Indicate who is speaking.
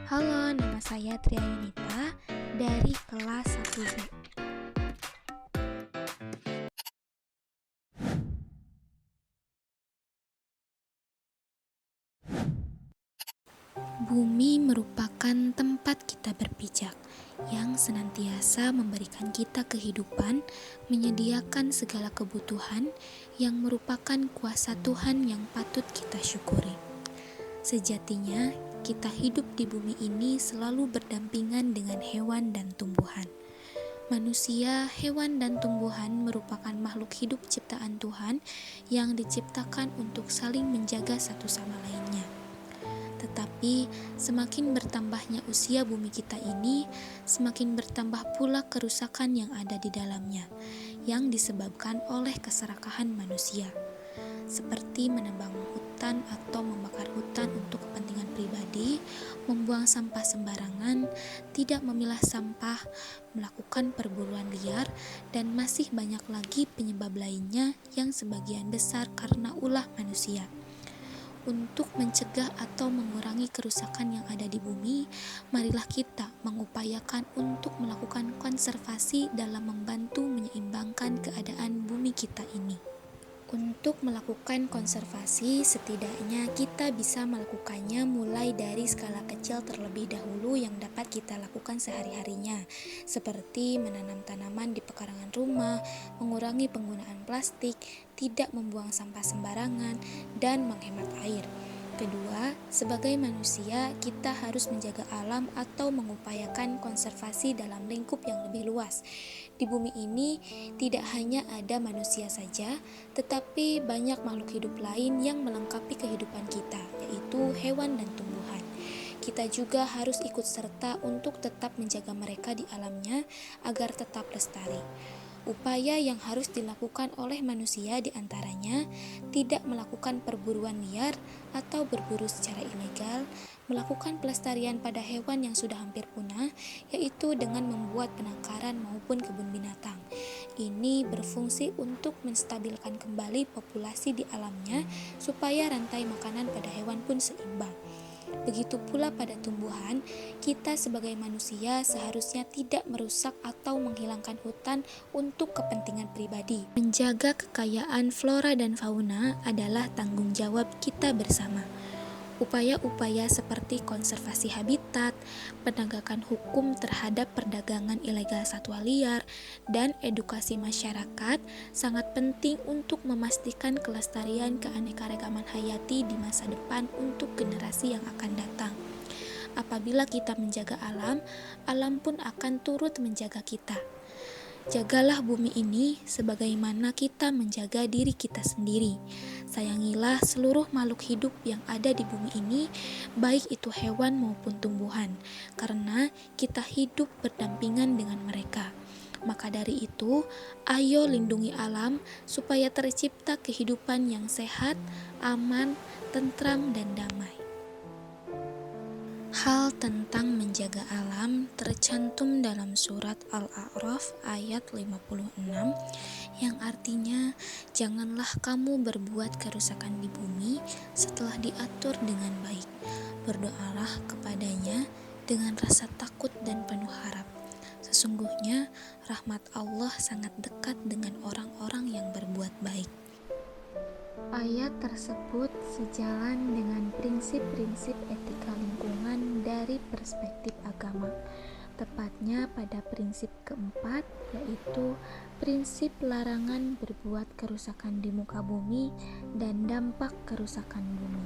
Speaker 1: Halo, nama saya Tria Yunita dari kelas 1B. Bumi merupakan tempat kita berpijak yang senantiasa memberikan kita kehidupan, menyediakan segala kebutuhan yang merupakan kuasa Tuhan yang patut kita syukuri. Sejatinya, kita hidup di bumi ini selalu berdampingan dengan hewan dan tumbuhan. Manusia, hewan, dan tumbuhan merupakan makhluk hidup ciptaan Tuhan yang diciptakan untuk saling menjaga satu sama lainnya. Tetapi, semakin bertambahnya usia bumi kita ini, semakin bertambah pula kerusakan yang ada di dalamnya, yang disebabkan oleh keserakahan manusia, seperti menebang hutan atau membakar hutan untuk kepentingan pribadi, membuang sampah sembarangan, tidak memilah sampah, melakukan perburuan liar, dan masih banyak lagi penyebab lainnya yang sebagian besar karena ulah manusia. Untuk mencegah atau mengurangi kerusakan yang ada di bumi, marilah kita mengupayakan untuk melakukan konservasi dalam membantu menyeimbangkan keadaan bumi kita ini. Untuk melakukan konservasi, setidaknya kita bisa melakukannya mulai dari skala kecil terlebih dahulu yang dapat kita lakukan sehari-harinya, seperti menanam tanaman di pekarangan rumah, mengurangi penggunaan plastik, tidak membuang sampah sembarangan, dan menghemat air. Kedua, sebagai manusia, kita harus menjaga alam atau mengupayakan konservasi dalam lingkup yang lebih luas. Di bumi ini tidak hanya ada manusia saja, tetapi banyak makhluk hidup lain yang melengkapi kehidupan kita, yaitu hewan dan tumbuhan. Kita juga harus ikut serta untuk tetap menjaga mereka di alamnya agar tetap lestari. Upaya yang harus dilakukan oleh manusia diantaranya tidak melakukan perburuan liar atau berburu secara ilegal, melakukan pelestarian pada hewan yang sudah hampir punah, yaitu dengan membuat penangkaran maupun kebun binatang. Ini berfungsi untuk menstabilkan kembali populasi di alamnya supaya rantai makanan pada hewan pun seimbang. Begitu pula pada tumbuhan, kita sebagai manusia seharusnya tidak merusak atau menghilangkan hutan untuk kepentingan pribadi. Menjaga kekayaan flora dan fauna adalah tanggung jawab kita bersama. Upaya-upaya seperti konservasi habitat, penegakan hukum terhadap perdagangan ilegal satwa liar, dan edukasi masyarakat sangat penting untuk memastikan kelestarian keanekaragaman hayati di masa depan untuk generasi yang akan datang. Apabila kita menjaga alam, alam pun akan turut menjaga kita. Jagalah bumi ini sebagaimana kita menjaga diri kita sendiri. Sayangilah seluruh makhluk hidup yang ada di bumi ini, baik itu hewan maupun tumbuhan, karena kita hidup berdampingan dengan mereka. Maka dari itu, ayo lindungi alam supaya tercipta kehidupan yang sehat, aman, tentram, dan damai. Hal tentang menjaga alam tercantum dalam surat Al-A'raf ayat 56 yang artinya, janganlah kamu berbuat kerusakan di bumi setelah diatur dengan baik. Berdoalah kepadanya dengan rasa takut dan penuh harap. Sesungguhnya rahmat Allah sangat dekat dengan orang-orang yang berbuat baik. Ayat tersebut sejalan dengan prinsip-prinsip etika lingkungan dari perspektif agama, tepatnya pada prinsip keempat, yaitu prinsip larangan berbuat kerusakan di muka bumi dan dampak kerusakan bumi.